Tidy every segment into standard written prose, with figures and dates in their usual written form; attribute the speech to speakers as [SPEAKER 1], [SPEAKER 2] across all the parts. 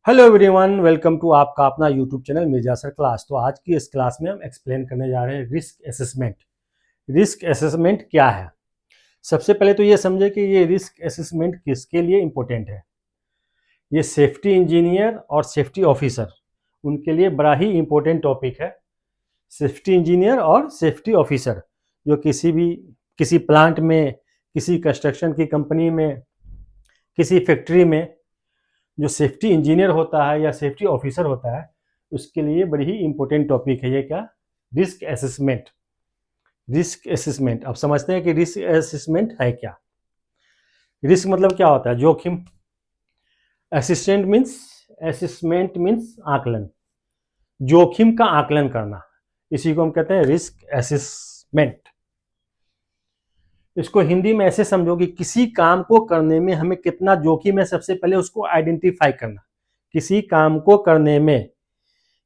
[SPEAKER 1] Hello everyone, welcome to आपका अपना YouTube channel Mirza sir class. तो आज की इस क्लास में हम एक्सप्लेन करने जा रहे हैं रिस्क असेसमेंट। रिस्क असेसमेंट क्या है? सबसे पहले तो ये समझे कि ये रिस्क असेसमेंट किसके लिए इम्पोर्टेंट है। ये सेफ्टी इंजीनियर और सेफ्टी ऑफिसर उनके लिए बड़ा ही इम्पोर्टेंट टॉपिक है। सेफ्टी इंजीनियर और सेफ्टी ऑफिसर जो किसी प्लांट में, किसी कंस्ट्रक्शन की कंपनी में, किसी फैक्ट्री में जो सेफ्टी इंजीनियर होता है या सेफ्टी ऑफिसर होता है, उसके लिए बड़ी ही इंपॉर्टेंट टॉपिक है ये क्या, रिस्क असेसमेंट। रिस्क असेसमेंट अब समझते हैं कि रिस्क असेसमेंट है क्या। रिस्क मतलब क्या होता है? जोखिम। असेसमेंट मीन्स आकलन, जोखिम का आकलन करना, इसी को हम कहते हैं रिस्क असेसमेंट। इसको हिंदी में ऐसे समझो कि किसी काम को करने में हमें कितना जोखिम है, सबसे पहले उसको आइडेंटिफाई करना। किसी काम को करने में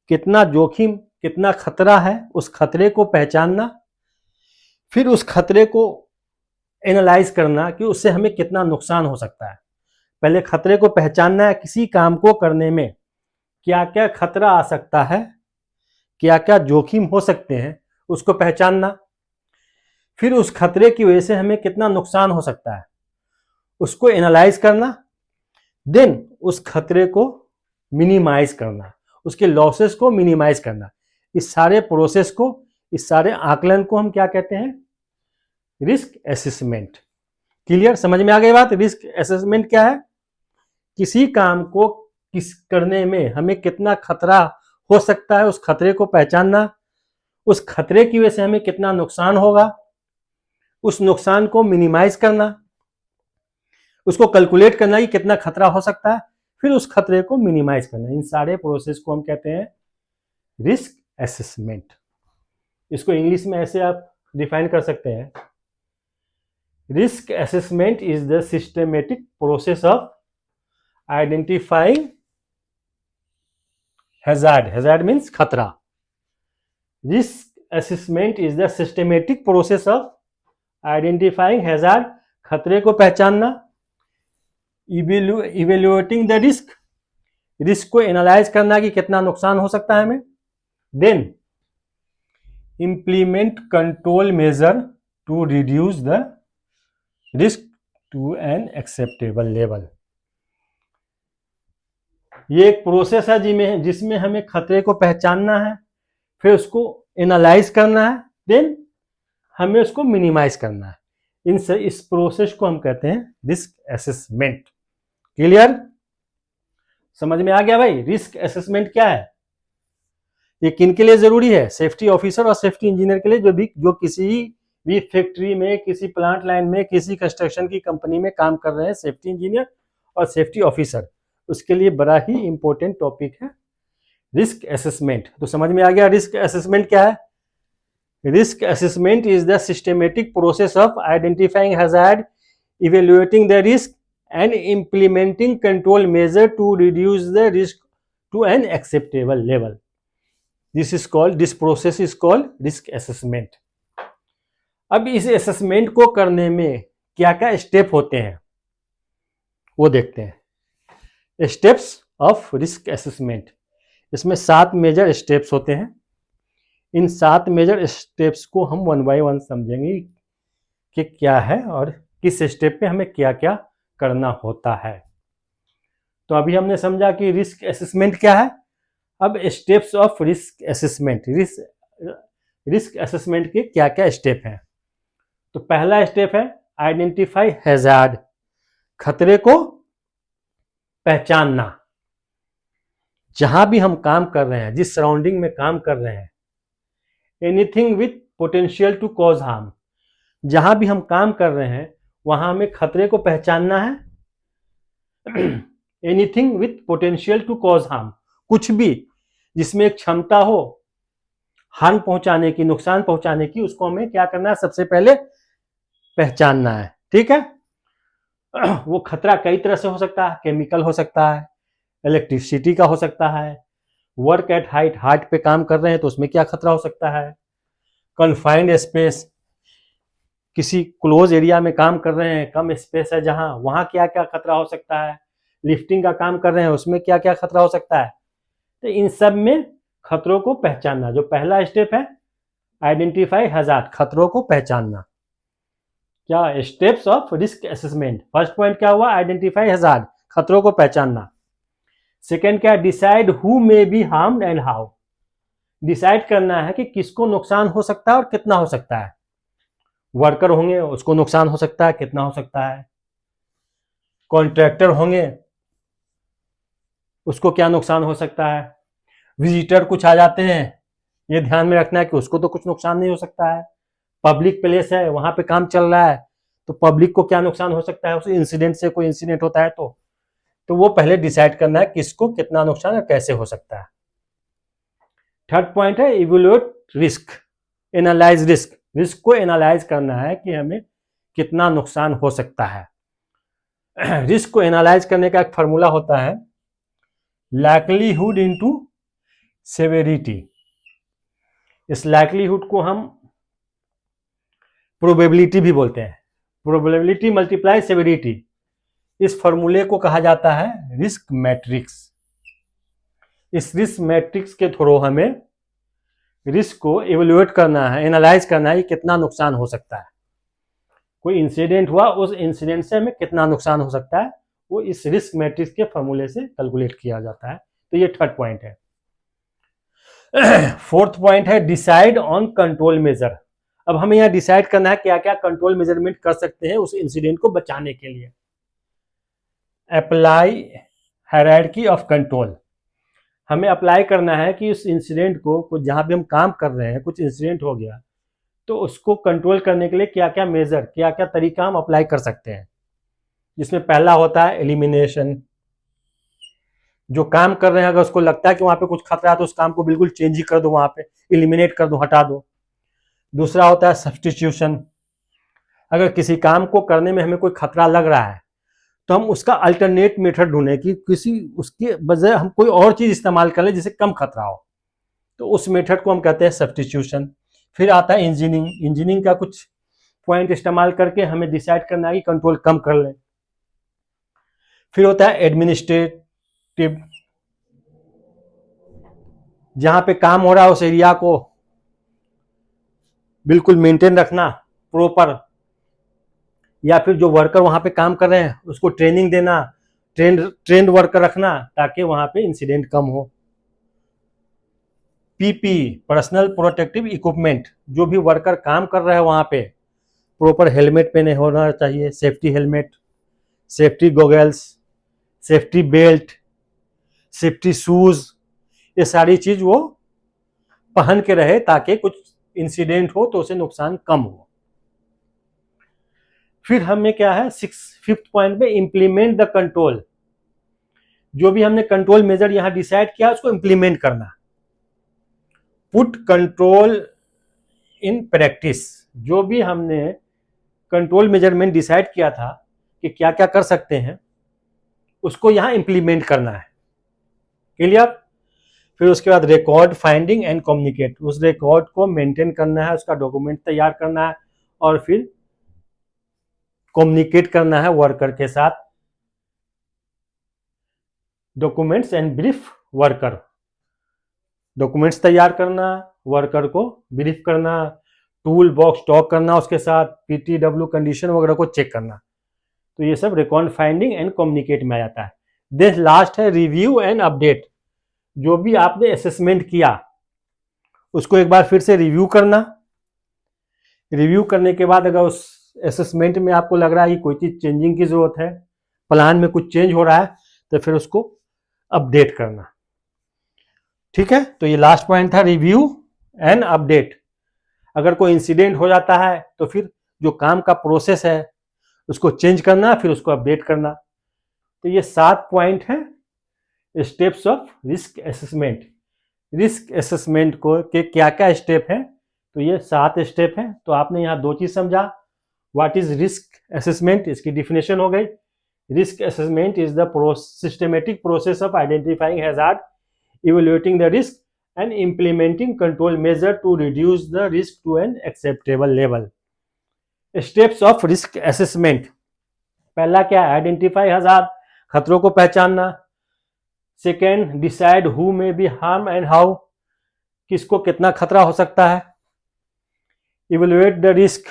[SPEAKER 1] कितना जोखिम, कितना खतरा है, उस खतरे को पहचानना, फिर उस खतरे को एनालाइज करना कि उससे हमें कितना नुकसान हो सकता है। पहले खतरे को पहचानना है, किसी काम को करने में क्या क्या खतरा आ सकता है, क्या क्या जोखिम हो सकते हैं, उसको पहचानना। फिर उस खतरे की वजह से हमें कितना नुकसान हो सकता है, उसको एनालाइज करना। देन उस खतरे को मिनिमाइज करना, उसके लॉसेस को मिनिमाइज करना। इस सारे प्रोसेस को, इस सारे आकलन को हम क्या कहते हैं? Risk assessment. क्लियर? समझ में आ गई बात? रिस्क असेसमेंट क्या है? किसी काम को करने में हमें कितना खतरा हो सकता है, उस खतरे को पहचानना, उस खतरे की वजह से हमें कितना नुकसान होगा, उस नुकसान को मिनिमाइज करना, उसको कैलकुलेट करना कि कितना खतरा हो सकता है, फिर उस खतरे को मिनिमाइज करना। इन सारे प्रोसेस को हम कहते हैं रिस्क असेसमेंट। इसको इंग्लिश में ऐसे आप डिफाइन कर सकते हैं, risk assessment is the systematic process of identifying hazard. Hazard means खतरा। Risk assessment is the systematic process of identifying hazard, खतरे को पहचानना, इवेल्युएटिंग द रिस्क, रिस्क को एनालाइज करना कि कितना नुकसान हो सकता है हमें, then implement control measure to reduce the risk to an acceptable level। ये एक प्रोसेस है जिसमें हमें खतरे को पहचानना है, फिर उसको एनालाइज करना है, देन हमें उसको मिनिमाइज करना है। इस प्रोसेस को हम कहते हैं रिस्क असेसमेंट। क्लियर? समझ में आ गया भाई रिस्क असेसमेंट क्या है? ये किन के लिए जरूरी है? सेफ्टी ऑफिसर और सेफ्टी इंजीनियर के लिए, जो किसी भी फैक्ट्री में, किसी प्लांट लाइन में, किसी कंस्ट्रक्शन की कंपनी में काम कर रहे हैं, सेफ्टी इंजीनियर और सेफ्टी ऑफिसर, उसके लिए बड़ा ही इंपॉर्टेंट टॉपिक है रिस्क असेसमेंट। तो समझ में आ गया रिस्क असेसमेंट क्या है? Risk assessment is the systematic process of identifying hazard, evaluating the risk and implementing control measure to reduce the risk to an acceptable level. This process is called risk assessment। अब इस assessment को करने में क्या क्या step होते हैं वो देखते हैं। स्टेप्स ऑफ रिस्क असेसमेंट, इसमें 7 मेजर स्टेप्स होते हैं। इन 7 मेजर स्टेप्स को हम वन बाय वन समझेंगे कि क्या है और किस स्टेप पे हमें क्या क्या करना होता है। तो अभी हमने समझा कि रिस्क असेसमेंट क्या है। अब steps of risk assessment, risk assessment के क्या क्या स्टेप हैं। तो पहला स्टेप है आइडेंटिफाई हैजार्ड, खतरे को पहचानना। जहां भी हम काम कर रहे हैं, जिस सराउंडिंग में काम कर रहे हैं, anything with potential to cause harm, जहां भी हम काम कर रहे हैं वहां हमें खतरे को पहचानना है। Anything with potential to cause harm, कुछ भी जिसमें एक क्षमता हो हार्म पहुंचाने की, नुकसान पहुंचाने की, उसको हमें क्या करना है? सबसे पहले पहचानना है। ठीक है? वो खतरा कई तरह से हो सकता है, केमिकल हो सकता है, इलेक्ट्रिसिटी का हो सकता है, वर्क एट हाइट पे काम कर रहे हैं तो उसमें क्या खतरा हो सकता है, कन्फाइंड स्पेस, किसी क्लोज एरिया में काम कर रहे हैं, कम स्पेस है जहां, वहां क्या क्या खतरा हो सकता है, लिफ्टिंग का काम कर रहे हैं, उसमें क्या क्या खतरा हो सकता है। तो इन सब में खतरों को पहचानना, जो पहला स्टेप है आइडेंटिफाई हैजार्ड, खतरों को पहचानना। क्या steps of risk assessment, first point क्या हुआ, आइडेंटिफाई हैजार्ड, खतरों को पहचानना। सेकेंड क्या, decide who may be harmed and how, decide करना है कि किसको नुकसान हो सकता है और कितना हो सकता है। वर्कर होंगे उसको नुकसान हो सकता है, कितना हो सकता है। कॉन्ट्रैक्टर होंगे उसको क्या नुकसान हो सकता है। विजिटर कुछ आ जाते हैं, ये ध्यान में रखना है कि उसको तो कुछ नुकसान नहीं हो सकता है। पब्लिक प्लेस है, वहां पे काम चल रहा है, तो पब्लिक को क्या नुकसान हो सकता है, उस इंसिडेंट से कोई इंसिडेंट होता है तो वो पहले डिसाइड करना है किसको कितना नुकसान और कैसे हो सकता है। थर्ड पॉइंट है evaluate risk, analyse risk, risk को एनालाइज करना है कि हमें कितना नुकसान हो सकता है। रिस्क को एनालाइज करने का एक फॉर्मूला होता है लाइक्लीहुड इनटू सेवेरिटी। इस लाइक्लीहुड को हम प्रोबेबिलिटी भी बोलते हैं, प्रोबेबिलिटी मल्टीप्लाई सेवेरिटी। इस फॉर्मूले को कहा जाता है रिस्क मैट्रिक्स। इस रिस्क मैट्रिक्स के थ्रू हमें रिस्क को इवैल्यूएट करना है, एनालाइज करना है कि कितना नुकसान हो सकता है। कोई इंसिडेंट हुआ, उस इंसिडेंट से हमें कितना नुकसान हो सकता है, वो इस रिस्क मैट्रिक्स के फॉर्मूले से कैलकुलेट किया जाता है। तो ये थर्ड पॉइंट है। फोर्थ पॉइंट है डिसाइड ऑन कंट्रोल मेजर। अब हमें यहां डिसाइड करना है क्या क्या कंट्रोल मेजरमेंट कर सकते हैं उस इंसिडेंट को बचाने के लिए। अप्लाई हायरार्की ऑफ कंट्रोल, हमें अप्लाई करना है कि उस इंसिडेंट को जहां भी हम काम कर रहे हैं कुछ इंसिडेंट हो गया तो उसको कंट्रोल करने के लिए क्या क्या मेजर, क्या क्या तरीका हम अप्लाई कर सकते हैं। जिसमें पहला होता है एलिमिनेशन, जो काम कर रहे हैं अगर उसको लगता है कि वहां पे कुछ खतरा है तो उस काम को बिल्कुल चेंज ही कर दो, वहां पे एलिमिनेट कर दो, हटा दो। दूसरा होता है सब्स्टिट्यूशन, अगर किसी काम को करने में हमें कोई खतरा लग रहा है तो हम उसका अल्टरनेट मेथड ढूंढें कि किसी उसके बजाय हम कोई और चीज इस्तेमाल कर लें जिससे कम खतरा हो, तो उस मेथड को हम कहते हैं सब्स्टिट्यूशन। फिर आता है इंजीनियरिंग, इंजीनियरिंग का कुछ पॉइंट इस्तेमाल करके हमें डिसाइड करना है कि कंट्रोल कम कर लें। फिर होता है एडमिनिस्ट्रेटिव, जहां पे काम हो रहा है उस एरिया को बिल्कुल मेंटेन रखना प्रॉपर, या फिर जो वर्कर वहां पे काम कर रहे हैं उसको ट्रेनिंग देना, ट्रेंड वर्कर रखना ताकि वहां पे इंसिडेंट कम हो। पीपी, पर्सनल प्रोटेक्टिव इक्विपमेंट, जो भी वर्कर काम कर रहा है वहां पे प्रॉपर हेलमेट पहने होना चाहिए, safety helmet, safety goggles, safety belt, safety shoes, ये सारी चीज वो पहन के रहे ताकि कुछ इंसिडेंट हो तो उसे नुकसान कम हो। फिर हमें क्या है फिफ्थ पॉइंट में इंप्लीमेंट द कंट्रोल, जो भी हमने कंट्रोल मेजर यहां डिसाइड किया उसको इंप्लीमेंट करना। पुट कंट्रोल इन प्रैक्टिस, जो भी हमने कंट्रोल मेजरमेंट डिसाइड किया था कि क्या क्या कर सकते हैं उसको यहां इंप्लीमेंट करना है। क्लियर। फिर उसके बाद रिकॉर्ड फाइंडिंग एंड कम्युनिकेट, उस रिकॉर्ड को मेंटेन करना है, उसका डॉक्यूमेंट तैयार करना है और फिर कम्युनिकेट करना है वर्कर के साथ। Documents and brief worker, documents तैयार करना, वर्कर को ब्रीफ करना, टूल बॉक्स टॉक करना उसके साथ, पीटीडब्ल्यू कंडीशन वगैरह को चेक करना। तो ये सब रिकॉर्ड फाइंडिंग एंड कम्युनिकेट में आ जाता है। देन लास्ट है रिव्यू एंड अपडेट, जो भी आपने असेसमेंट किया उसको एक बार फिर से रिव्यू करना। रिव्यू करने के बाद अगर उस असेसमेंट में आपको लग रहा है कि कोई चीज चेंजिंग की जरूरत है, प्लान में कुछ चेंज हो रहा है, तो फिर उसको अपडेट करना। ठीक है, तो ये लास्ट पॉइंट था रिव्यू एंड अपडेट। अगर कोई इंसिडेंट हो जाता है तो फिर जो काम का प्रोसेस है उसको चेंज करना, फिर उसको अपडेट करना। तो ये 7 पॉइंट है steps of risk assessment. Risk assessment को के क्या क्या स्टेप है, तो ये 7 स्टेप है। तो आपने यहाँ 2 चीज समझा, व्हाट इज रिस्क असेसमेंट, इसकी डिफिनेशन हो गई। Risk assessment is the systematic process of identifying hazard, evaluating the risk and implementing control measure to reduce the risk to an acceptable level. Steps of risk assessment, पहला क्या है, identify hazard, खतरों को पहचानना। Second, decide who में B harm and how, किसको कितना खतरा हो सकता है। इवेल्युएट द रिस्क,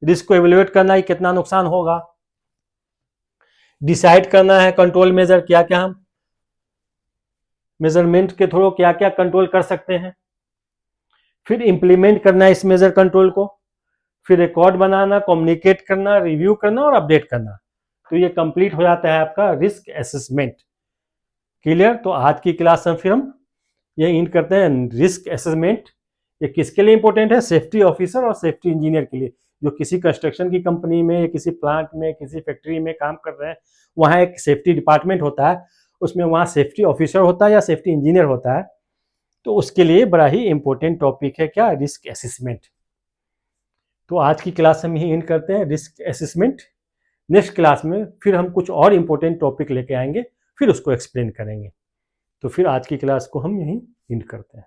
[SPEAKER 1] रिस्क को इवेल्युएट करना है कितना नुकसान होगा। डिसाइड करना है कंट्रोल मेजर, क्या क्या हम मेजरमेंट के थ्रू क्या क्या कंट्रोल कर सकते हैं। फिर इंप्लीमेंट करना है इस मेजर कंट्रोल को। फिर रिकॉर्ड बनाना, कम्युनिकेट करना, रिव्यू करना और अपडेट करना। तो ये कंप्लीट हो जाता है आपका रिस्क असेसमेंट। क्लियर। तो आज की क्लास में फिर हम ये इंड करते हैं। रिस्क असेसमेंट ये किसके लिए इंपॉर्टेंट है? सेफ्टी ऑफिसर और सेफ्टी इंजीनियर के लिए, जो किसी कंस्ट्रक्शन की कंपनी में, किसी प्लांट में, किसी फैक्ट्री में काम कर रहे हैं। वहाँ एक सेफ्टी डिपार्टमेंट होता है, उसमें वहाँ सेफ्टी ऑफिसर होता है या सेफ्टी इंजीनियर होता है। तो उसके लिए बड़ा ही इंपॉर्टेंट टॉपिक है क्या? Risk assessment. तो आज की क्लास हम यही एंड करते हैं, रिस्क असेसमेंट। नेक्स्ट क्लास में फिर हम कुछ और इंपॉर्टेंट टॉपिक लेके आएंगे, फिर उसको एक्सप्लेन करेंगे। तो फिर आज की क्लास को हम यहीं एंड करते हैं।